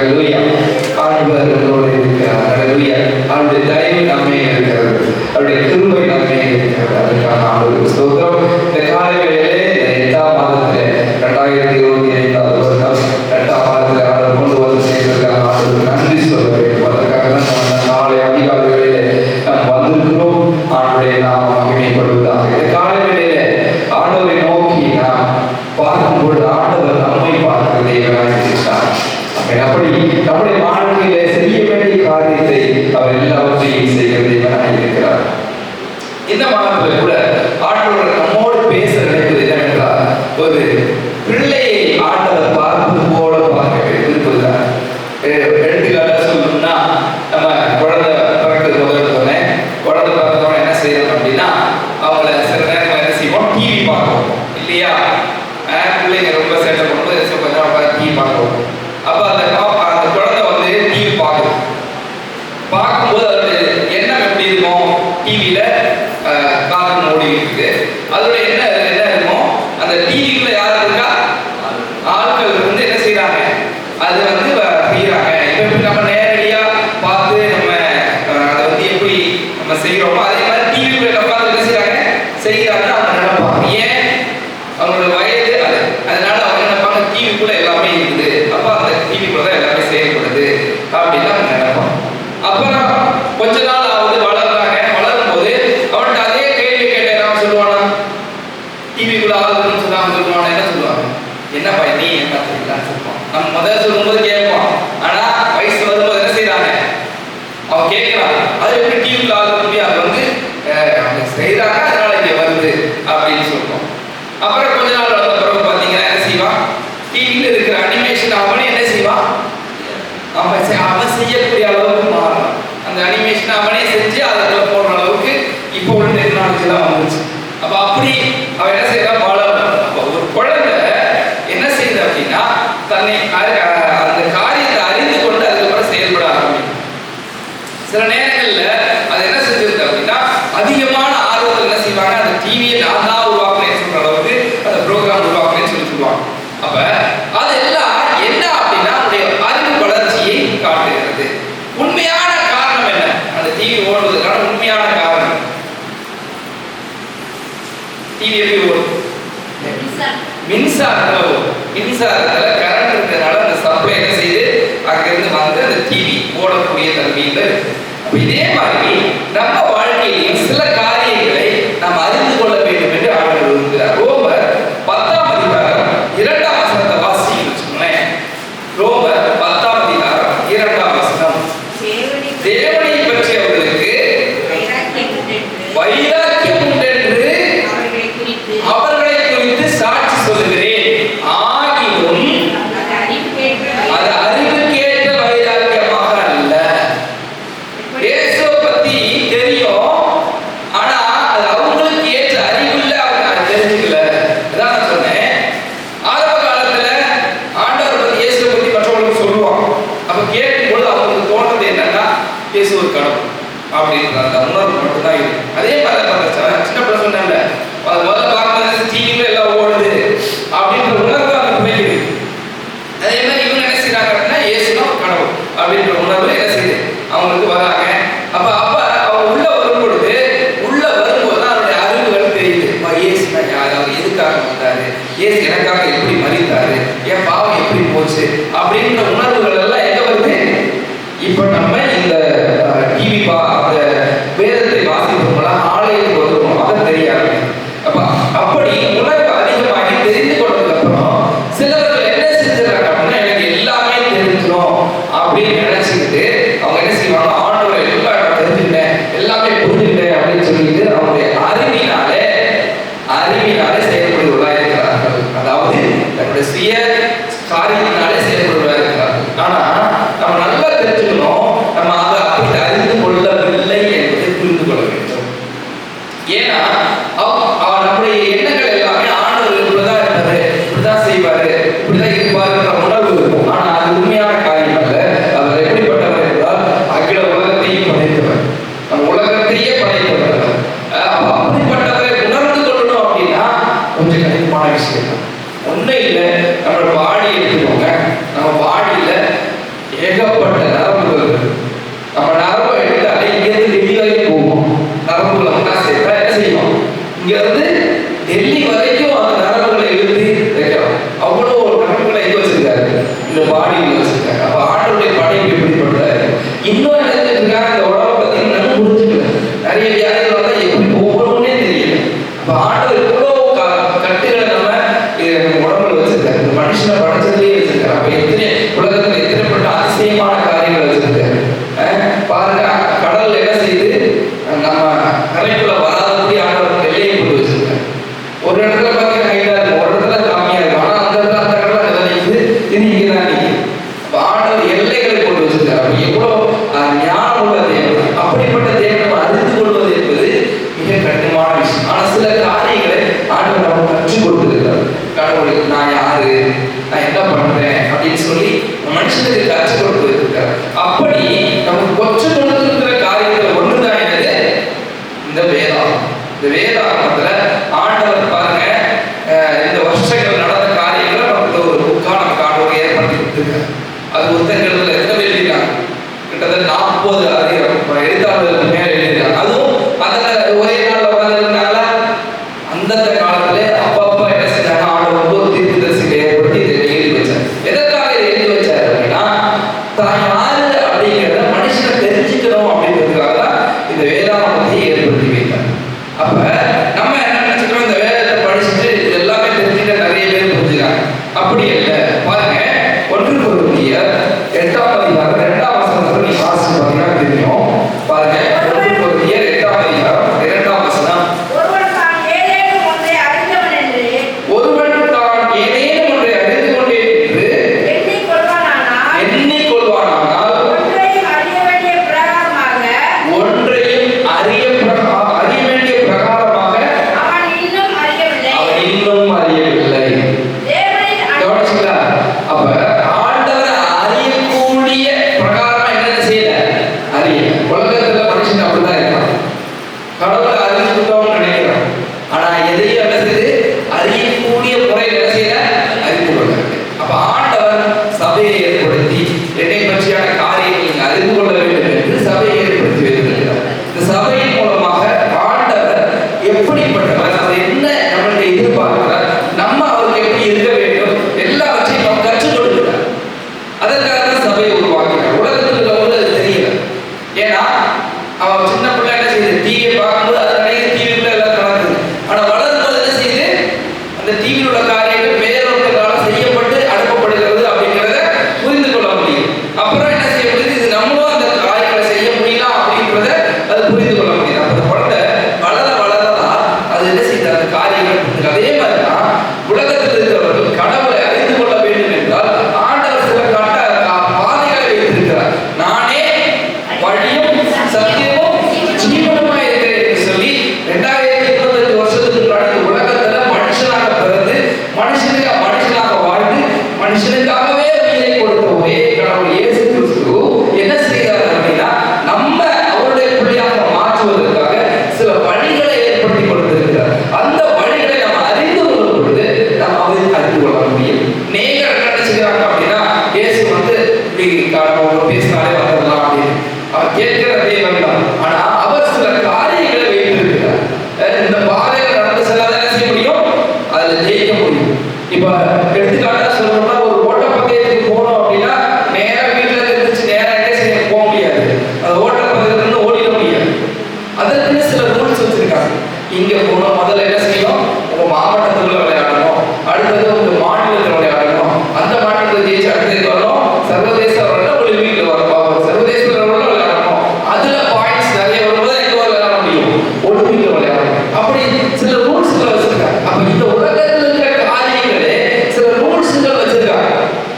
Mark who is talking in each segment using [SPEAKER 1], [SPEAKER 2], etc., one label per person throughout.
[SPEAKER 1] ஹல்லேலூயா. ஆண்டவர் நம்மோடு இருக்கிறார். ஹல்லேலூயா. அவருடைய தயவு நம்மே இருக்கிறது, அவருடைய கிருபை நம்மே இருக்கிறது. அதுக்காக ஆண்டவருக்கு ஸ்தோத்திரம். இந்த காலை வேளையிலே இந்த 8ஆம் மாதத்திலே 2025 வருடம் 8ஆம் மாதத்திலே ஆண்டவர் கொண்டு வந்து சேர்ந்திருக்காங்க. ஆண்டவருக்கு நன்றி சொல்ல வேண்டும். அதற்காக தான் நம்ம நாளை அதிகாலை வேளையிலே நாம் வந்திருக்கிறோம். ஆண்டவரை நாம் மகிமைப்படுவதாக. இந்த காலை வேளையிலே ஆண்டவரை நோக்கி நாம் பார்க்கும்போது ஆண்டவர் நம்மை பார்க்கிற தேவனாக இருக்கிறார். அப்படி நம்முடைய வாழ்க்கையிலே செய்ய வேண்டிய காரியத்தை அவர் எல்லாவற்றையும் செய்கிற தேவனாக இருக்கிறார். இந்த மாதத்துல கூட ஆண்டவர் நம்மோடு பேச நினைப்பது என்னவென்றால், ஒரு பிள்ளையை ஆண்டவர் பார்ப்பது போல பார்க்க விரும்புகிறார். எடுத்துக்காட்டாக சொல்லணும்னா, நம்ம குழந்தை பிறகு முதல்ல குழந்தை பிறந்தவங்க என்ன செய்யணும் அப்படின்னா, அவங்கள சில நேரம் என்ன செய்வோம், டிவி பார்ப்போம் இல்லையா? பிள்ளைங்க ரொம்ப சேட்டை பண்ணும்போது கொஞ்சம் டிவி பார்ப்போம். அப்போ அந்த குழந்தை வந்து டிவி பார்க்கும்போது அதோட எண்ணம் எப்படி இருக்கும்? டிவியில கார்ட்டூன் ஓடிட்டு இருக்கு. அதோட என்ன இருக்கும்? அந்த டிவிக்குள்ள யார் இருக்கா? ஆட்கள் வந்து என்ன செய்யறாங்க? அது வந்து செய்யறாங்க. இப்ப நம்ம நேரடியா பார்த்து நம்ம அதை வந்து எப்படி நம்ம செய்யறோமோ அதே மாதிரி டிவிக்குள்ள பார்த்து என்ன செய்யறாங்க? செய்யறாங்க. அவங்க நினைப்பாங்க. ஏன்? அவங்களோட வயது அது. அதனால அவங்க நினைப்பாங்க டிவிக்குள்ள எல்லாமே இருக்குது, அப்ப அந்த டிவிக்குள்ள தான் எல்லாமே செயல்படுது அப்படின்னு அவங்க நினைப்பாங்க. அப்புறம் கொஞ்ச நாள் ஆகுது, வளர்றாங்க. வளரும் போது அவன்கிட்ட அதே கேள்வி கேட்ட என்ன சொல்லுவானா? டிவிக்குள்ள ஆகுதுன்னு சொன்னாங்க சொல்லுவானா? என்ன சொல்லுவாங்க? என்னப்பா நீ என்ன சொல்லலாம்னு சொல்லுவான். நம்ம முதல்ல சொல்லும்போது கேட்போம், ஆனா வயசு வரும்போது என்ன செய்யறாங்க? அவன் கேட்கிறான், அது எப்படி டிவிக்குள்ள ஆகுது? அது வந்து அவங்க செய்யறாங்க, அதனால இங்க வருது அப்படின்னு சொல்லுவோம். அப்புறம் கொஞ்ச நாள் வளர்ந்த பிறகு பார்த்தீங்கன்னா என்ன செய்வான்? டிவியில் இருக்கிற அனிமேஷன் அவனே என்ன செய்வான்? அவன் செய்யக்கூடிய அளவுக்கு மாறும். அந்த அனிமேஷன் அவனே செஞ்சு அதுக்குள்ள போடுற அளவுக்கு இப்போ உள்ள டெக்னாலஜி எல்லாம் வந்துச்சு. அப்ப அப்படி அவன் என்ன செய்யறான்? வளரும். அப்போ ஒரு குழந்தை என்ன செய்யுது அப்படின்னா, தன்னை அந்த காரியத்தை அறிந்து கொண்டு அதுக்கப்புறம் செயல்பட ஆரம்பிக்கும். சில நேரங்கள்ல அது என்ன செஞ்சிருக்கு அப்படின்னா, அதிகமான ஆர்வத்தில் என்ன செய்வாங்க? அந்த டிவியை நான் தான் உருவாக்குறேன்னு சொல்ற அளவுக்கு அந்த ப்ரோக்ராம் உருவாக்குறேன்னு சொல்லுவாங்க. அப்ப அதெல்லாம் என்ன அப்படின்னா, அவருடைய அறிவு வளர்ச்சியை காட்டுகிறது. உண்மையான காரணம் என்ன? அந்த டிவி ஓடுவதற்கான உண்மையான காரணம், டிவி எப்படி ஓடும்? மின்சாரத்துல கரண்ட் இருக்கிறதுனால அந்த சப்ளை என்ன செய்யுது? அங்கிருந்து வந்து அந்த டிவி ஓடக்கூடிய தன்மையில இருக்கு. இதே மாதிரி நம்ம வாழ்க்கையிலும் சில காரியங்களை நாம் அறிந்து கொள்ள வேண்டும் என்று ஆண்டவர் விரும்புகிறார். ரோமர் 10ஆம் அதிகாரம் 2ஆம் வசனத்தை வாசிச்சு வச்சுக்கோங்களேன். ரோமர் 10ஆம் அதிகாரம் 2ஆம் வசனம். தேவனை பற்றி அவர்களுக்கு வைராக்கியம் உண்டென்று அவர்களை குறித்து சாட்சி சொல்லுகிறேன். ஆகிலும் அது அறிவுக்கேற்ற வைராக்கியமாக அல்ல. இயேசுவை பத்தி தெரியும், ஆனா அது அவங்களுக்கு ஏற்ற அறிவுள்ள அவங்க அதை தெரிஞ்சுக்கல. அதான் நான் சொன்னேன், ஆரம்ப காலத்துல ஆண்டவர் பத்தி இயேசுவை பத்தி மற்றவங்களுக்கு சொல்லுவாங்க. அப்ப கேட்கும்போது அவங்களுக்கு தோன்றது என்னன்னா, இயேசு ஒரு கடவுள் அப்படின்ற அந்த உணர்வு மட்டும்தான் இருக்கு. அதே மாதிரி சின்ன பிள்ளை சொன்னேன்ல, முதல்ல பார்க்கும்போது டிவில எல்லாம் ஓடுது அப்படின்ற உணர்வு அந்த பிள்ளைக்கு. அதே மாதிரி இவங்க என்ன செய்யறாங்க அப்படின்னா, இயேசுனா ஒரு கடவுள் அப்படின்ற உணர்வு என்ன செய்யுது? அவங்களுக்கு வராங்க. அப்ப அவங்க உள்ள வரும் பொழுது தான் அவருடைய அறிவுகள் தெரியுது. இயேசுனா யார்? அவர் எதுக்காக வந்தாரு? இயேசு எனக்காக எப்படி மரித்தாரு? என் பாவம் எப்படி போச்சு? அப்படின்ற உணர்வுகள் எல்லாம் எங்க வருது? இப்ப நம்ம இந்த டிவி அந்த வேதத்தை வாசிப்போம்லாம் ஆலயத்துக்கு வருவோம், அது தெரியாது. அப்படி உணர்வு அதிகமாகி தெரிந்து கொண்டதுக்கு அப்புறம் சிலர்கள் என்ன செஞ்சுறாங்க அப்படின்னா, எனக்கு எல்லாமே தெரிஞ்சிடும் அப்படின்னு நினைச்சுக்கிட்டு அவங்க என்ன செய்வாங்க? ஆண்டவரை எல்லாம் தெரிஞ்சுக்கிட்டேன், எல்லாமே புரிஞ்சுக்கிட்டேன் அப்படின்னு சொல்லிட்டு அவங்களுடைய அறிவினாலே செயல்படுவதாக இருக்கிறார்கள். அதாவது தன்னுடைய சுய காரியத்தினாலே செயல்படுவதாக இருக்கிறார்கள். ஆனா நம்ம நல்லா தெரிஞ்சுக்கணும், நம்ம அதை அப்படி அறிந்து கொள்ளவில்லை என்பதை புரிந்து கொள்ள வேண்டும். ஏன்னா நம்முடைய எண்ணங்கள் எல்லாமே ஆண்டவர் இப்படிதான் இருப்பாரு, இப்படிதான் செய்வாரு, இப்படிதான் இருப்பாருன்ற உணர்வு இருக்கும். ஆனா அது உண்மையான காரியம் அல்ல. அவர் எப்படிப்பட்டவர் என்றால், அகில உலகத்தையும் படைத்தவர், நம்ம உலகத்தையே படைத்தவர். அப்படிப்பட்டவரை உணர்ந்து கொள்ளணும் அப்படின்னா கொஞ்சம் கடினமான விஷயம் தான். ஒன்றும் இல்லை, நம்ம பாடி எடுத்துக்கோங்க. நம்ம பாடியில ஏகப்பட்ட நரம்புகள் இருக்கு. நம்ம நரம்பை எடுத்தாலே இங்கிருந்து டெல்லி வரைக்கும் போகும். நரம்புகளை ஒன்றா சேர்த்தா என்ன செய்யும்? இங்கிருந்து டெல்லி வரைக்கும் அந்த நரம்புகளை இழுத்து வைக்கிறோம். அவ்வளோ நரம்புகளை எங்க வச்சிருக்காரு? இந்த பாடியில் வச்சிருக்காரு. அப்ப ஆண்டவருடைய படைப்பு எப்படிப்பட்டது? இன்னும் என்ன செஞ்சிருக்காங்க? இந்த உடம்பை பத்தி இன்னும் புரிஞ்சுக்கல. நிறைய வியாதிகள் வந்தா எப்படி ஒவ்வொருன்னே தெரியல. அப்ப ஆண்டவர் எவ்வளோ கட்டுகளை நம்ம உடம்புல வச்சிருக்காரு. இந்த மனுஷனை படைச்சதுலேயே வச்சிருக்காரு. அப்ப எத்தனை உலகத்துல எத்தனைப்பட்ட அதிசயமான காரியங்கள் வச்சிருக்காரு. பாருங்க, கடல் என்ன செய்யுது? நம்ம கரைக்குள்ள வராதபடி ஆண்டவர் எல்லையை கொண்டு வச்சிருக்காரு. ஒரு இடத்துல பார்த்தீங்கன்னா ஹைட்டா இருக்கும், ஒரு இடத்துல கம்மியா இருக்கும். ஆனா அந்த இடத்துல அந்த கடலை எதை நிற்குது? இது இங்கதான் நிற்குது. அப்ப ஆண்டவர் எல்லைகளை கொண்டு வச்சிருக்காரு. அப்ப எவ்வளவு ஞானம் உள்ள தேவன். அப்படிப்பட்ட தேவன் நம்ம அறிந்து கொள்வது என்பது மிக கடினமான விஷயம். ஆனா சில காரியங்களை ஆண்டவர் நம்ம கற்றுக் கொடுத்திருக்கிறார். கடவுளுக்கு நான் யாரு, நான் என்ன பண்றேன் அப்படின்னு சொல்லி மனுஷனுக்கு கற்றுக் கொடுத்திருக்கிறார். அப்படி நமக்கு கொச்சம் கொடுத்திருக்கிற காரியத்துல ஒண்ணுதான் என்னது? இந்த வேதாகம். இந்த வேதாகமத்துல ஆண்டவர் பாருங்க, இந்த வருஷங்கள் நடந்த காரியங்களை நமக்கு ஒரு புக்கான கார்டு ஏற்படுத்தி கொடுத்திருக்காரு. அது புத்தகங்கள்ல எத்தனை பேர் எழுதிருக்காங்க? கிட்டத்தட்ட 40 எழுத்தாளர்களுக்கு மேல எழுதிருக்காங்க. அதுவும் அதில் ஒரே நாள் உட்காந்துருந்தாங்களா? அந்தந்த காலத்திலே அப்பப்போ என்ன செஞ்சாங்க? ஆண்டவர் ஒரு தீர்க்கதரிசியை ஏற்படுத்தி இதை எழுதி வச்சார். எதற்காக இதை எழுதி வச்சார் அப்படின்னா, தான் யாரு அப்படிங்கிறத மனுஷனை தெரிஞ்சுக்கணும் அப்படிங்கிறதுக்காக தான் இந்த வேதாகமத்தை ஏற்படுத்தி வைத்தார். அப்ப நம்ம என்ன நினைச்சுக்கிறோம்? இந்த வேதத்தை படிச்சுட்டு இது எல்லாமே தெரிஞ்சுக்க நிறைய பேர் புரிஞ்சுக்கிறாங்க. அப்படி இல்லை. பாருங்க, 1 கொரிந்தியர் 8ஆம் அதிகாரம் 2ஆம் வசனத்துல நீங்க வாசிச்சு பார்த்தீங்கன்னா தெரியும். பாருங்க, 1 கொரிந்தியர் 8ஆம் அதிகாரம் 2ஆம் வசனம். ஒருவன் தான் ஏதேனும் ஒன்றை அறிந்து கொண்டேன் என்று எண்ணிக்கொள்வானானால் ஒன்றையும் அறிய வேண்டிய பிரகாரமாக அவன் இன்னும் அறியவில்லை. கவனிச்சுங்களா? அப்ப ஆண்டவரை அறியக்கூடிய பிரகாரமா என்ன செய்யல? அறிய. உலகத்துல மனுஷன் அப்படிதான் இருக்கான். கடவுளை அறிஞ்சுக்கிட்டோம்னு நினைக்கிறான். ஆனா எதையும் என்ன செய்யுது? அறியக்கூடிய முறையில் என்ன செய்யல? அறிந்து கொள்கிறாங்க. அப்ப ஆண்டவர் சபையை ஏற்படுத்தி என்னை பற்றியான காரியங்களை நீங்க அறிந்து கொள்ள வேண்டும் என்று சபையை ஏற்படுத்தி வைத்திருக்கிறார். இந்த சபையின் மூலமாக ஆண்டவர் எப்படிப்பட்டவர், அவர் என்ன நம்மளுடைய எதிர்பார்க்கிறார், நம்ம அவருக்கு எப்படி இருக்க வேண்டும், எல்லாவற்றையும் நம்ம கற்றுக் கொடுக்கிறார். அதற்காக தான் சபையை உருவாக்கிறார். உலகத்தில் உள்ளவங்க அது தெரியல. ஏன்னா அவன் சின்ன பிள்ளை என்ன செய்யுது? டிவியை பார்க்கும்போது அது நினைக்குது டிவிக்குள்ள எல்லாம் நடக்குது. ஆனா வளரும்போது என்ன செய்யுது? அந்த டிவியில் உள்ள காரியங்கள் வேறொருத்தரால் செய்யப்பட்டு அனுப்பப்படுகிறது அப்படிங்கிறத புரிந்து கொள்ள முடியும். அப்புறம் என்ன செய்ய முடியுது? இது நம்மளும் அந்த காரியங்களை செய்ய முடியலாம் அப்படின்றத அது புரிந்து கொள்ள முடியுது. அப்ப அந்த குழந்தை வளரதான் அது என்ன செய்யுது? அந்த காரியங்கள் புரிந்து. அதே மாதிரிதான் உலகத்தில் இருக்கிறவர்கள் கடவுளை அறிந்து கொள்ள வேண்டும் என்றால் ஆண்டவர் சில பாதைகளை வைத்திருக்கிறார். நானே வழியும் சத்தியமும் ஜீவனுமாய் இருக்கிறேன் என்று சொல்லி 2025 வருஷத்துக்கு முன்னாடி உலகத்துல மனுஷனாக பிறந்து மனுஷனாக வாழ்ந்து மனுஷனுக்காகவே உயிரை கொடுத்த ஒரே கடவுள் இயேசு கிறிஸ்து என்ன செய்தார் அப்படின்னா, நம்ம அவருடைய பிள்ளையாக மாற்றுவதற்காக சில வழிகளை ஏற்படுத்தி கொடுத்திருக்கிறார். அந்த வழிகளை நம்ம அறிந்து கொள்ளும் பொழுது நம்ம அவரை அறிந்து கொள்ள முடியும். நேகர் என்ன செய்கிறாங்க அப்படின்னா, இயேசு வந்து பேசினாலே வந்துடலாம் அப்படின்னு அவர் கேட்கிற தேவன் தான். ஆனா அவர் சில காரியங்களை வைத்திருக்கிறார். இந்த பாதையில நடந்து செல்லாத என்ன செய்ய முடியும்? அதுல ஜெயிக்க முடியும். இப்ப எடுத்துக்காட்டா சொல்லணும்னா, ஒரு ஓட்டப்பந்தயத்துக்கு போனோம் அப்படின்னா நேரா வீட்டுல இருந்துச்சு நேரா என்ன செய்ய போக முடியாது. அது ஓட்டப்பந்தயத்துல இருந்து ஓடிட முடியாது. அதற்கு சில ரூல்ஸ் வச்சிருக்காங்க. இங்க போனோம், முதல்ல என்ன செய்யணும்? உங்க மாவட்டத்துக்குள்ள விளையாடணும், அடுத்தது உங்க மாநிலத்தில் விளையாடணும், அந்த மாநிலத்தில் ஜெயிச்சு அடுத்தது வரணும், சர்வதேச வரணும், ஒரு வீட்டுல வரணும், சர்வதேச விளையாடணும். அதுல பாயிண்ட்ஸ் நிறைய வரும்போது எங்க விளையாட முடியும்? ஒரு வீட்டுல விளையாடணும். அப்படி சில ரூல்ஸ்களை வச்சிருக்காங்க. அப்ப இந்த உலகத்தில் இருக்கிற காரியங்களே சில ரூல்ஸ்கள் வச்சிருக்காங்க.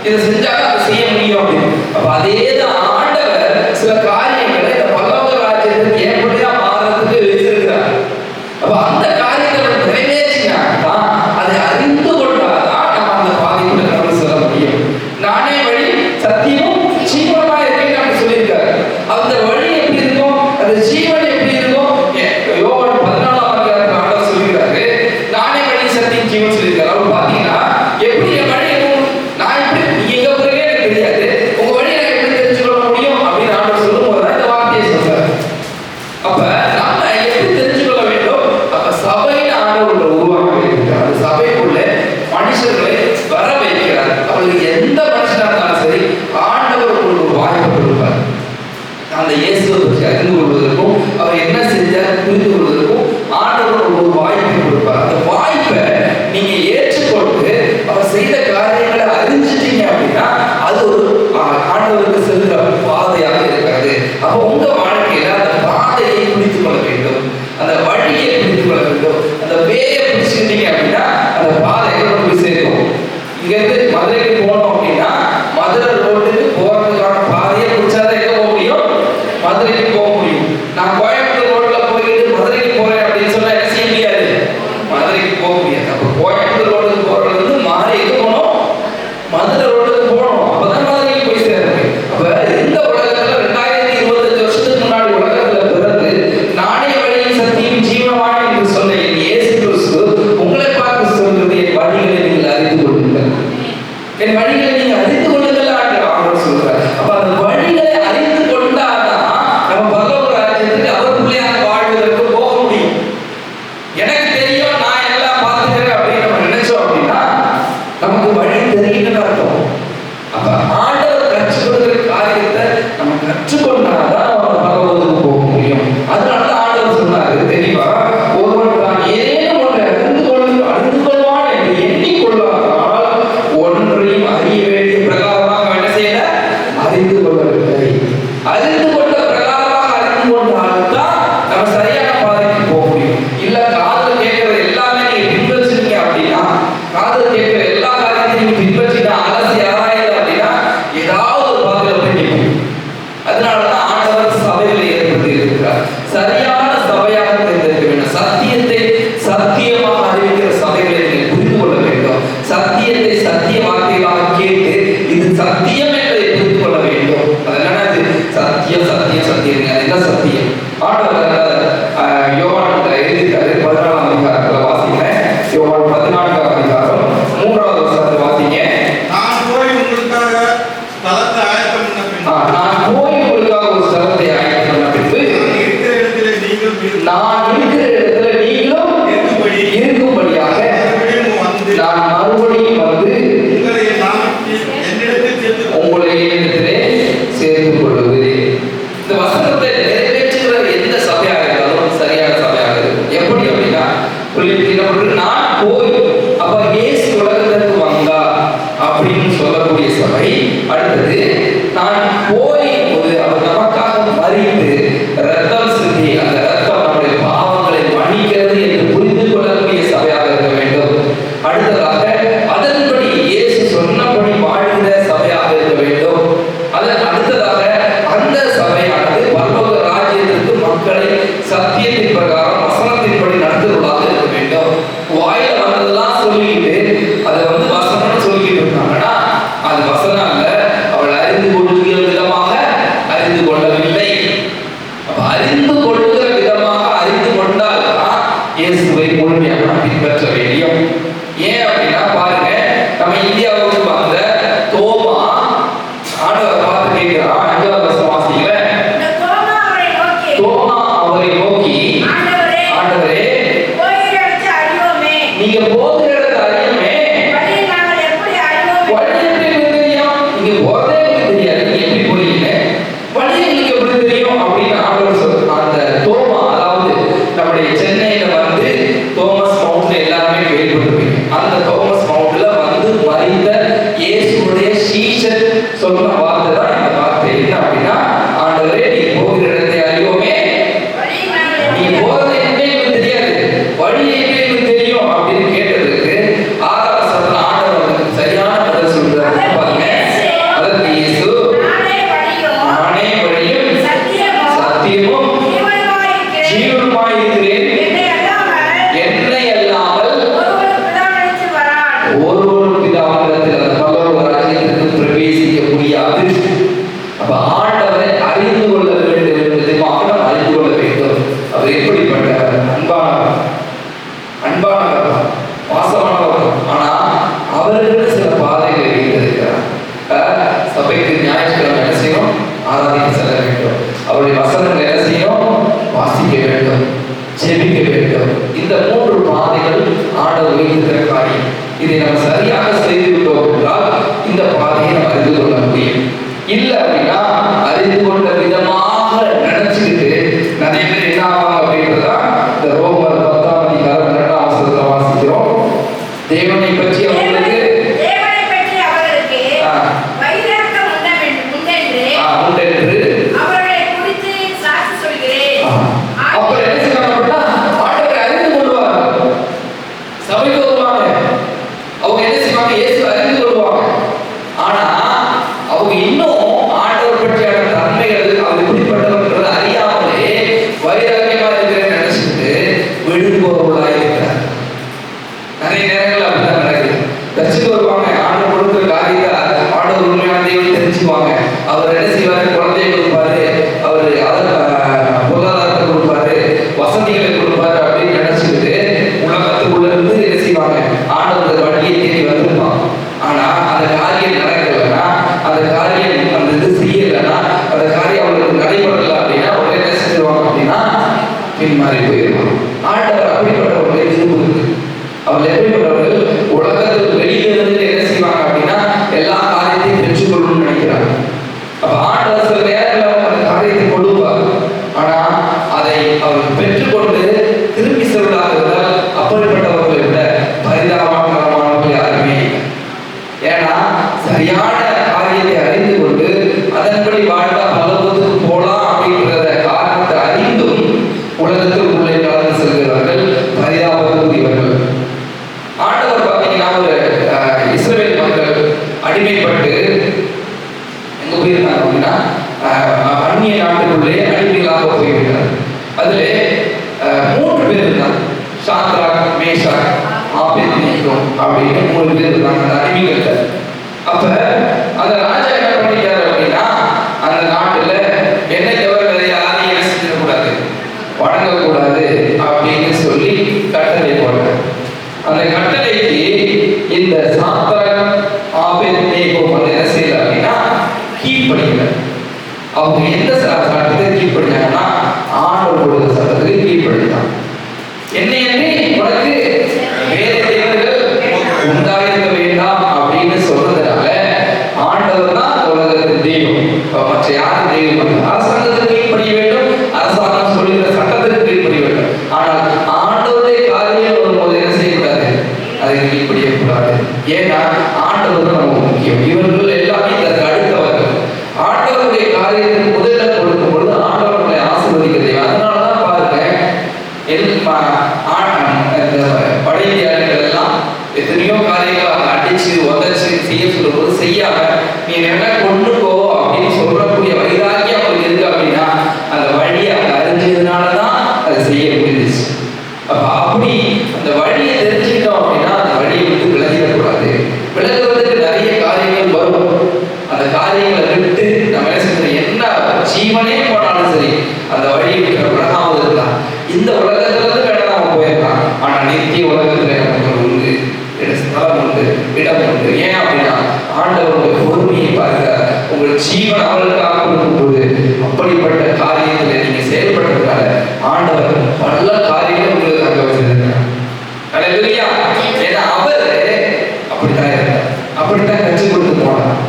[SPEAKER 1] இதை செஞ்சாலும் அதை செய்ய முடியும் அப்படின்னு. அப்ப அதேதான் ஆண்டவர் சில காரியங்களை இந்த பல்லவ ராஜ்யத்துக்கு ஏற்படியா மாறுறதுக்கு வச்சிருக்கிறார். அப்ப அந்த காரியங்களை நிறைவேற்றினால்தான், அதை அறிந்து கொண்டாதான் நம்ம அந்த பாதைக்குள்ள கடந்து செல்ல முடியும். நானே வழி சத்தியமும் ஜீவனமா இருக்கேன்னு அப்படி சொல்லியிருக்காரு. அந்த வழி எப்படி இருக்கும்? அந்த ஜீவன் எப்படி இருக்கும்? யோவான் 14ஆம் அதிகாரத்துல ஆண்டவர் சொல்லியிருக்காரு, நானே வழி சத்தியம் ஜீவன் சொல்லியிருக்காரு. அவர் பாத்தீங்கன்னா எப்படி என் வழி இருக்கும்? நான் எப்படி நீங்க எங்க போறீங்க எனக்கு தெரியாது, உங்க வழி எனக்கு எப்படி நிற்கும். அதனாலதான் ஆண்டவர் சபைகளை ஏற்படுத்தி இருக்கிறார். சரியான சபையாக தேர்ந்தெடுக்க வேண்டும். சத்தியத்தை சத்தியமாக அறிவிக்கிற சபைகளை நீங்கள் புரிந்து கொள்ள வேண்டும். சத்தியத்தை சத்திய வார்த்தைகளாக கேட்டு இது சத்தியம் என்பதை புரிந்து கொள்ள வேண்டும். அதனால இது சத்தியம் சத்தியம் சத்தியம். அதுதான் சத்தியம். ஆண்டவர் யோவான் எழுதிட்டாரு 14ஆம் அதிகாரத்துல வாசிக்கிறேன். யோவான் 14ஆம் அதிகாரம் 3வது வசனத்தை வாசிங்க.
[SPEAKER 2] நான் போய் உங்களுக்காக ஸ்தலத்தை ஆயத்தம் பண்ண பின்பு
[SPEAKER 1] நான் இருக்கிற இடத்துல நீங்களும் இருக்கும்படியாக நான் மறுபடியும் வந்து உங்களை என்னிடத்திலே சேர்த்துக் கொள்ளுகிறேன். இந்த வசனத்தை நிறைவேற்றுகிற எந்த சபையாக இருந்தாலும் சரியான சபையாக இருக்கும். எப்படி அப்படின்னா நான் போய் அப்ப இயேசு உலகத்திற்கு வந்தா அப்படின்னு சொல்லக்கூடிய சபை. அடுத்தது நான் போய் போது அவர் நமக்காக மரித்து ரத்தம் சிந்தி அந்த ரத்தம் நம்முடைய பாவங்களை மன்னிக்கிறது என்று புரிந்து கொள்ளக்கூடிய சபையாக இருக்க வேண்டும். அடுத்ததாக அதன்படி இயேசு சொன்னபடி வாழ்கிற சபையாக இருக்க வேண்டும். அடுத்ததாக அந்த சபையானது பரலோக ராஜ்யத்திற்கு மக்களை சத்தியத்தின் பிரகாரம் வசனத்தின்படி நடத்துவதாக இருக்க வேண்டும். வாயில வந்ததெல்லாம் சொல்லிக்கிட்டு அதை வசனம்னு சொல்லிக்கிட்டு இருந்தாங்கன்னா அது வசனம் அல்ல. அவள் அறிந்து கொள்ளுகிற விதமாக அறிந்து கொள்ளவில்லை. அப்ப அறிந்து கொள்ளுகிற விதமாக அறிந்து கொண்டால் இயேசுவை முழுமையாக பின்பற்ற வேண்டும். ஏன் அப்படின்னா பாருங்க, நம்ம இந்தியாவுக்கு வந்த தோமா ஆண்டவரை பார்த்து கேட்கிறான். 5வது வசனம் வாசிக்கல. தோமா அவரை நோக்கி ஆண்டவரே நீங்க போகிற இடத்தை அறியோமே. வழி எப்படி தெரியும்? நீங்க போறதே தெரியாது, எப்படி போறீங்க, வழி உங்களுக்கு எப்படி தெரியும் அப்படின்னு ஆண்டவர் சொல்றார். அந்த தோமா, அதாவது நம்முடைய சென்னையில வந்து தோமஸ் மவுண்ட் எல்லாருமே கேள்விப்பட்டிருப்பீங்க. அந்த தோமஸ் மவுண்ட்ல வந்து மறித்த இயேசுடைய சீஷர் சொன்ன வார்த்தை தான் இந்த வார்த்தை. என்ன அப்படின்னா, ஆண்டவரே நீ போகிற இடத்தை அறியோமே, நீ போறதை எங்களுக்கு தெரியாது, வழி எங்களுக்கு தெரியும் அப்படின்னு கேட்டதுக்கு 6வது வசனத்துல ஆண்டவர் சரியான பதில் சொல்றாரு. பாருங்க, அதற்கு இயேசு நானே வழியும் சத்தியமும் ஜீவனுமாய் இருக்கிறேன், என்னை அல்லாமல் ஒருவரும் பிதாவினிடத்தில் அந்த பரலோக ராஜ்யத்திற்கு பிரவேசிக்க முடியாது. அப்ப ஆண்டவரை அறிந்து கொள்ள வேண்டும் என்பதையாக நாம் அறிந்து கொள்ள வேண்டும். அவர் எப்படிப்பட்டவர்? அன்பானவர், பாசமானவர். ஆனா அவர்களுக்கு சில பாதைகளை வைத்திருக்கிறார். சபைக்கு ஞாயிற்றுக்கிழமை என்ன செய்யணும்? ஆராதிக்க செல்ல வேண்டும். அவருடைய வசனங்கள் என்ன செய்யணும்? வாசிக்க வேண்டும், ஜெபிக்க வேண்டும். இந்த 3 பாதைகள் ஆண்டவர் வைத்திருக்கிற காரியம். இதை நம்ம சரியாக செய்து விட்டோம் என்றால் இந்த பாதையை நம்ம அறிந்து கொள்ள முடியும். இல்லை அப்படின்னா அறிந்து கொண்ட விதமாக நினைச்சுக்கிட்டு நிறைய பேர் என்ன ஆவாங்க அப்படின்றதா இந்த ரோமர் 10ஆம் அதிகாரம் 2ஆம் வசனத்துல வாசிக்கிறோம். தேவனை பற்றி அவர்களுக்கு அப்புறம் என்ன செய்வாங்க? ஆண்டவரை அறிந்து கொள்வாங்க, சபைக்கு வருவாங்க, அவங்க என்ன செய்வாங்க? இயேசு அறிந்து கொள்வாங்க. ஆனா அவங்க இன்னும் ஆண்டவர் பற்றியான தன்மைகள் அவர் எப்படிப்பட்டவர்கள் அறியாமலே வைராக்கியமா இருக்கிறேன்னு நினைச்சிட்டு விழுந்துபவர்களா இருக்கிறார். நிறைய நேரங்கள் அப்படிதான் நடக்குது. தச்சுக்கு வருவாங்க, ஆண்டவர் கொடுக்குற காரியத்தை ஆண்டவர் உண்மையான தெய்வம் தெரிஞ்சுக்குவாங்க. அவர் என்ன செய்வாரு? குழந்தையை கொடுப்பாரு, அவர் பொருளாதாரத்தை கொடுப்பாரு, வசதிகளை கொடுப்பாரு அப்படின்னு நினைச்சுக்கிட்டு உலகத்துக்குள்ள இருந்து என்ன செய்வாங்க? ஆண்டவர் வழியை தேடி வந்திருப்பாங்க. ஆனா அந்த காரியம் நடக்கலைன்னா, அந்த காரியம் அந்த இது செய்யலைன்னா, அந்த காரியம் அவங்களுக்கு நடைபெறல அப்படின்னா உடனே என்ன செஞ்சிருவாங்க அப்படின்னா பின்மாறி போயிடுவாங்க. ஆண்டவர் அப்படிப்பட்டவர்களை விரும்புகிறது. அவர் எப்படிப்பட்டவர்கள்? உலகத்துக்கு வெளியில இருந்து என்ன செய்வாங்க அப்படின்னா எல்லா காரியத்தையும் பெற்றுக்கொள்ளணும்னு நினைக்கிறாங்க. அப்ப ஆண்டவர் போயிருந்தாங்க அப்படின்னா அந்நிய நாட்டுக்குள்ளே அடிமைகளாக போயிருக்கிறார். அதுல 3 பேர் இருந்தாங்க. சாத்ராக், மேஷாக், ஆபேத்நேகோ அப்படின்னு 3 பேர் இருந்தாங்க அந்த அடிமைகள்ல. அப்ப அந்த ராஜா என்ன பண்ணிட்டாரு அப்படின்னா, அந்த நாட்டுல என்ன தவிர யாரையும் என்ன செஞ்சிடக்கூடாது, வணங்கக்கூடாது அப்படின்னு சொல்லி கட்டளை போடுறார். அந்த கட்டளைக்கு இந்த சாத்ராக், ஆபேத்நேகோ வந்து என்ன செய்யல அப்படின்னா கீழ்ப்படிக்கல. அவங்க எந்த சட்டத்தை கீழ்ப்படிச்சாங்கன்னா ஆண்டவருடைய சட்டத்துக்கு கீழ்ப்படித்தாங்க. என்னையே உனக்கு வேறு தேவர்கள் உண்டாயிருக்க வேண்டாம் அப்படின்னு சொல்றதுனால ஆண்டவர் தான் உலகத்தின் தெய்வம், மற்ற யாரும் தெய்வம் இல்லை. அரசாங்கத்துக்கு கீழ்ப்படிய வேண்டும், அரசாங்கம் சொல்லுகிற சட்டத்திற்கு கீழ்ப்படிய வேண்டும். ஆனால் ஆண்டவருடைய காரியம் வரும்போது என்ன செய்யக்கூடாது, அதுக்கு கீழ்ப்படியக்கூடாது. ஏன்னா ஆண்டவர் தான் நமக்கு முக்கியம். இவர்கள் எல்லாமே இதற்கு அடுத்தவர்கள். ஆண்டவருடைய காரியத்துக்கு முதல்ல கொடுக்கும் பொழுது ஆண்டவர்களை ஆசீர்வதிக்கிறது. அதனாலதான் பாருங்க, வட இந்தியாளர்கள் எல்லாம் எத்தனையோ காரியங்கள் அடிச்சு உதச்சு செய்ய சொல்லும்போது செய்யாம நீ என்ன கொண்டுக்கோ அப்படின்னு சொல்லக்கூடிய வைராக்கியம் அவங்களுக்கு இருக்கு அப்படின்னா அந்த வழியை அவங்க அறிஞ்சதுனாலதான் அதை செய்ய முடிஞ்சிச்சு. அப்ப அப்படி அந்த வழியை தெரிஞ்சுக்கிட்டோம் அப்படின்னா அந்த வழியை விட்டு விலகிடக்கூடாது. விலகுவதற்கு நிறைய காரியங்கள் வரும். அந்த காரியங்களை விட்டு நம்ம என்ன ஜீவனே போனாலும் சரி அந்த வழியை விட்டு விலகாமல் இருக்கலாம். இந்த உலகத்துல இருந்து வேணா நம்ம போயிடலாம், ஆனா நித்திய உலகத்துல நமக்கு உண்டு, ஸ்தலம் உண்டு, இடம் உண்டு. ஏன் அப்படின்னா ஆண்டவருடைய பொறுமையை பார்க்கிறார். உங்கள் ஜீவன் அவர்களுக்காக கொடுக்கும் போது அப்படிப்பட்ட காரியத்துல நீங்க செயல்பட்டதுனால ஆண்டவர் பல காரியங்கள் உங்களுக்கு அங்க வச்சிருக்கிறார். ஏன்னா அவர் அப்படித்தான் இருந்தார், அப்படித்தான் கட்சி கொடுத்து போனார்.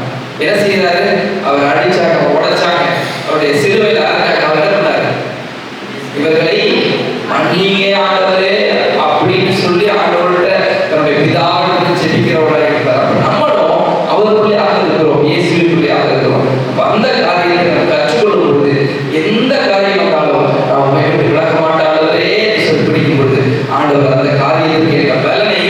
[SPEAKER 1] என்ன செய்யறாரு, அவர் அடிச்சாங்க, உடைச்சாங்க, அவருடைய சிலுவையில் அரைச்சாங்க. அவர் என்ன பண்ணாரு, இவர்களை மன்னிங்க ஆண்டவரே அப்படின்னு சொல்லி ஆண்டவர்கிட்ட தன்னுடைய பிதாவிற்கு ஜெபிக்கிறவராக இருக்கிறார். அப்ப நம்மளும் அவருக்குள்ளேயாக இருக்கிறோம், இயேசுக்குள்ளேயாக இருக்கிறோம். அப்ப அந்த காரியத்தை நம்ம கற்றுக்கொள்ளும் பொழுது எந்த காரியம் வந்தாலும் நாம் விட்டு விலக மாட்டாளரே சொல்லி பிடிக்கும் பொழுது ஆண்டவர் அந்த காரியத்துக்கு ஏற்ற பலனை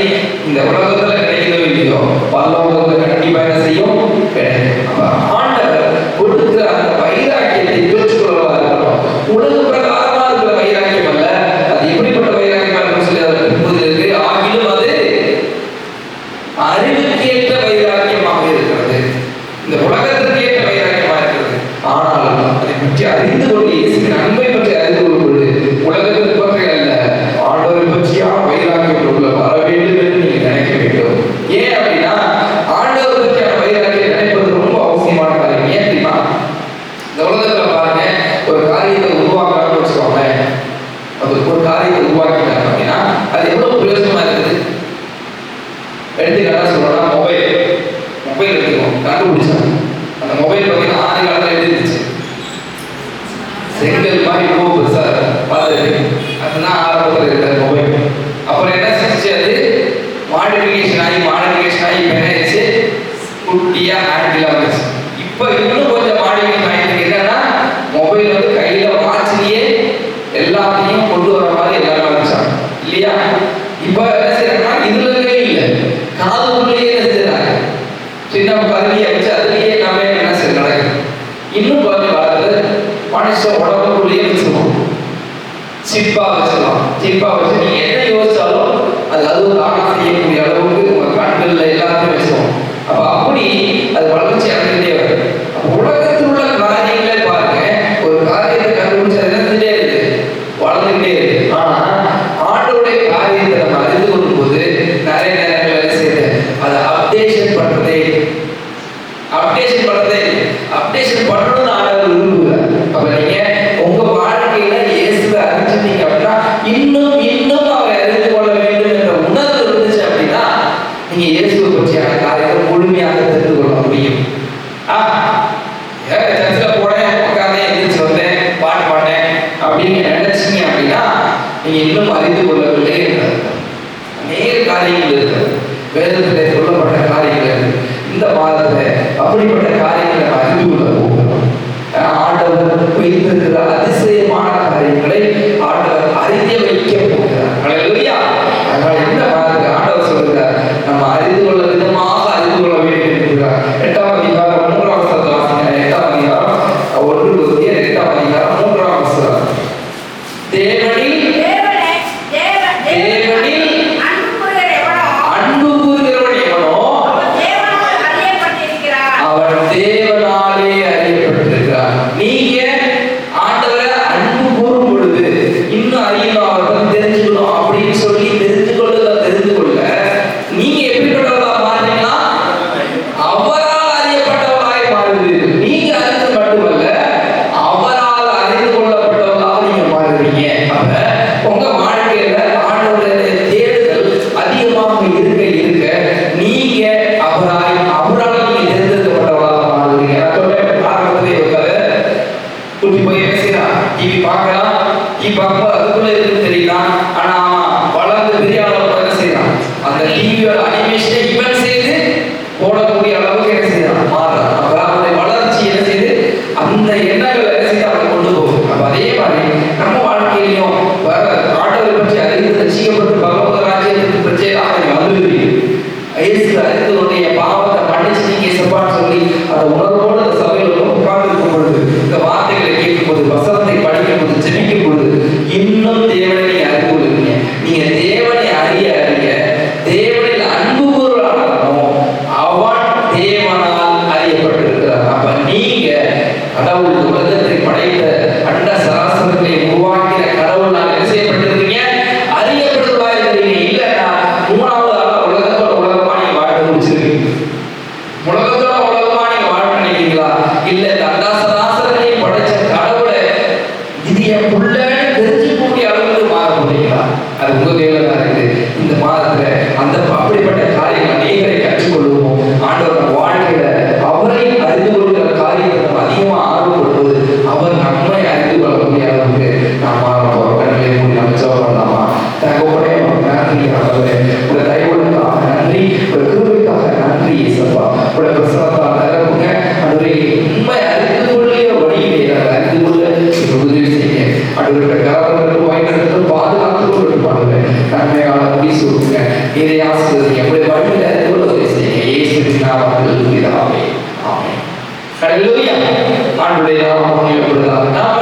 [SPEAKER 1] இந்த உலகத்துல கிடைக்கிறதோ இல்லையோ பரலோகத்துல கண்டிப்பா என்ன செய்யும், கிடைக்கும். அப்ப ஆண்டவர் கொடுக்கிற அந்த வைராக்கியத்தை பெற்றுக்கொள்வதாக இருக்கணும். உலக பிரகாரமா இருக்கிற வைராக்கியம் அல்ல, அது எப்படிப்பட்ட வைராக்கியமா இருக்கும் சொல்லி அதை இருக்கு. ஆகிலும் அது அறிவுக்கேற்ற வைராக்கியமாக இருக்கிறது, இந்த உலகத்திற்கேற்ற வைராக்கியமாக இருக்கிறது. ஆனால் அதை பற்றி அறிந்து கொண்டு இயேசுவின் அன்பை பற்றி அறிந்து கொள்வது உலகத்தை பற்றி அல்ல, ஆண்டவரை பற்றியா வைராக்கியம் உள்ள வர வேண்டும் என்று நீங்க நினைக்க வேண்டும். ஏன் அப்படின்னா ஆண்டவரை பற்றியான வைராக்கியம் நினைப்பது ரொம்ப அவசியமான காரியம். ஏன் தெரியுமா, இந்த உலகத்துல பாருங்க, ஒரு காரியத்தை உருவாக்கலாம்னு வச்சுக்கோங்க, அது ஒரு காரியத்தை உருவாக்கிட்டாங்க அப்படின்னா அது எவ்வளவு பிரயோஜனமா இருக்குது. எடுத்துக்காட்டா சொல்லணும்னா மொபைல் எடுத்துக்கோம், கண்டுபிடிச்சாங்க. அந்த மொபைல் பார்த்தீங்கன்னா ஆதி காலத்துல எப்படி இருந்துச்சு, செங்கல் மாதிரி ரொம்ப பெருசா பார்த்து அதுதான் ஆரம்பத்தில் இருக்கிற மொபைல். அப்புறம் என்ன செஞ்சு அது மாடிஃபிகேஷன் ஆகி இப்போ என்ன ஆயிடுச்சு, குட்டியா ஹேண்டில் ஆகிடுச்சு. இப்போ இன்னும் கொஞ்சம் மாடிஃபிகேஷன் ஆகிட்டு என்னன்னா மொபைல் வந்து கையில வாட்சிலேயே எல்லாத்தையும் கொண்டு வர மாதிரி எல்லாரும் வந்துச்சாங்க இல்லையா. இப்போ என்ன செய்யறாங்கன்னா இதுலயே இல்லை, காதுக்குள்ளேயே என்ன செய்யறாங்க, சின்ன கருவியை வச்சு அதுலேயே எல்லாமே என்ன செய்ய நடக்குது. இன்னும் கொஞ்சம் காலத்துல மனுஷன் உடம்புக்குள்ளேயே வச்சிருவோம், சிப்பா வச்சிருவோம். சிப்பா வச்சு நீங்க என்ன யோசிச்சாலும் அது தானா செய்யக்கூடிய அளவுக்கு உங்க கண்கள்ல எல்லாத்தையும் வச்சிருவோம். அப்ப அப்படி அது வளர்ச்சி அடைந்துட்டே வருது. உலகத்தில் உள்ள காரியங்களே பாருங்க, ஒரு காரியத்தை கண்டுபிடிச்சு அது இருந்துட்டே இருக்கு, வளர்ந்துகிட்டே இருக்கு. ஆனா ஆண்டோடைய காரியத்தை நம்ம அறிந்து கொள்ளும் போது நிறைய நேரங்கள் என்ன செய்யுது, அதை அப்டேஷன் பண்றதே அப்டேஷன் பண்ணணும்னு ஆண்டவர் விரும்புகிறார். அப்ப நீங்க உங்க வாழ்க்கையில இயேசுவை அறிஞ்சிட்டீங்க அப்படின்னா இன்னும் அவரை அறிந்து கொள்ள வேண்டும் என்ற உணர்வு இருந்துச்சு அப்படின்னா நீங்க இயேசுவை பற்றியான காரியத்தை முழுமையாக தெரிந்து கொள்ள முடியும். சர்ச்சில் போனேன், உட்காந்தே எந்திரிச்சு வந்தேன், பாட்டு பாட்டேன் அப்படின்னு நினைச்சீங்க அப்படின்னா நீங்க இன்னும் அறிந்து கொள்ளவில்லை என்றார். அநேக காரியங்கள் இருக்கிறது, வேதத்திலே சொல்லப்பட்ட காரியங்கள் இருக்கு. இந்த மாதத்துல அப்படிப்பட்ட காரியங்களை அறிந்து கொள்ள போகிறோம். ஆண்டவர் வைத்திருக்கிற அதிசயமான காரியங்களை ஆண்டவர் அறிய வைக்க போகிறார். ஹல்லேலூயா. அதனால இந்த மாதத்துல ஆண்டவர் சொல்கிறார், நம்ம அறிந்து கொள்ள விதமாக அறிந்து கொள்ள வேண்டும் என்கிறார். 8ஆம் அதிகாரம் 3ஆம் வசனத்தை வாசிங்க. இப்ப அப்ப அதுக்குள்ள இருக்குன்னு தெரியலாம். ஆனா அவன் வளர்ந்து பெரிய அளவுக்கு என்ன செய்யறான், அந்த டிவியோட அனிமேஷனை இவன் செய்து போடக்கூடிய அளவுக்கு என்ன செய்யறான், மாறுறான். அப்ப அவனுடைய வளர்ச்சி என்ன செய்யுது, அந்த எண்ணங்கள் என்ன செய்து அவனை கொண்டு போகும். அப்ப அதே மாதிரி நம்ம வாழ்க்கையிலையும் ஆண்டவரை பற்றி அறிந்து ரசிக்கப்பட்டு பகவத ராஜ்யத்துக்கு பிரச்சனையாக வந்துருவீங்க. இயேசு அறிந்தவருடைய பாவத்தை மன்னிச்சு நீங்க செப்பான்னு சொல்லி அந்த உணர்வோடு அந்த சபையில் உட்கார்ந்து பொழுது, இந்த வார்த்தைகளை கேட்கும் போது, வசனத்தை படிக்கும் போது, ஜெபிக்கும் பொழுது இன்னும் தேவனை நீங்க அறிந்து கொள்ளுவீங்க. நீங்க தேவனை அறிய அறிய தேவனில் அன்பு பொருளானவனும் அவன் தேவனால் அறியப்பட்டிருக்கிறார். அப்ப நீங்க கடவுள் உலகத்தை படைத்த அண்ட சராசரங்களை உருவாக்கிற கடவுள் நான் என்ன செய்யப்பட்டிருக்கீங்க, அறியப்படுவதா இருக்கிறீங்க. இல்லைன்னா மூணாவது ஆளா உலகத்தோட உலகமா நீங்க வாழ்ந்து முடிச்சிருக்கீங்க. உலகத்தோட உலகமா நீங்க வாழ நினைக்கிறீங்களா? இல்ல இந்த அண்ட சராசரங்களையும் படைச்ச கடவுளை இது என் புள்ளன்னு தெரிஞ்சுக்கூடிய அளவுக்கு மாற போறீங்களா? அது உங்க கையில தான் இருக்குது. இந்த மாதத்துல அந்த அப்படிப்பட்ட காரியங்கள் அநேகரை கற்றுக்கொள்வோம். ஆண்டவர் நம்ம வாழ்க்கையில அவரை அறிந்து கொள்கிற காரியத்தை நம்ம அதிகமா ஆர்வப்படுவது, அவர் நம்மை அறிந்து கொள்ளக்கூடிய அளவுக்கு நாம் மாற போறோம். கண்களை மூடி நம்ம ஜெபம் பண்ணலாமா? தகவலே நன்றி ஆண்டவரே, உங்க தயவுக்காக நன்றி, உங்க கிருபைக்காக நன்றி இயேசுப்பா. உங்க பிரசன்னத்தால் நிரப்புங்க ஆண்டவரே. உண்மை அறிந்து கொள்கிற வழியிலே நாங்கள் அறிந்து கொள்ள உதவி செய்யுங்க. அடுத்த காலங்களுக்கு வாய்ப்பு பாதுகாத்து கொண்டு பாடுங்க. நன்மையான முடிச்சு கொடுங்க. இதை ஆசிரியர் எப்படி வழியில் அறிந்து கொள்ள உதவி செய்யுங்க. இயேசுவின் நாமத்தில் பிதாவே. ஆமென். ஹல்லேலூயா. ஆண்டவரே நாமம் மகிமைப்படுவதாக.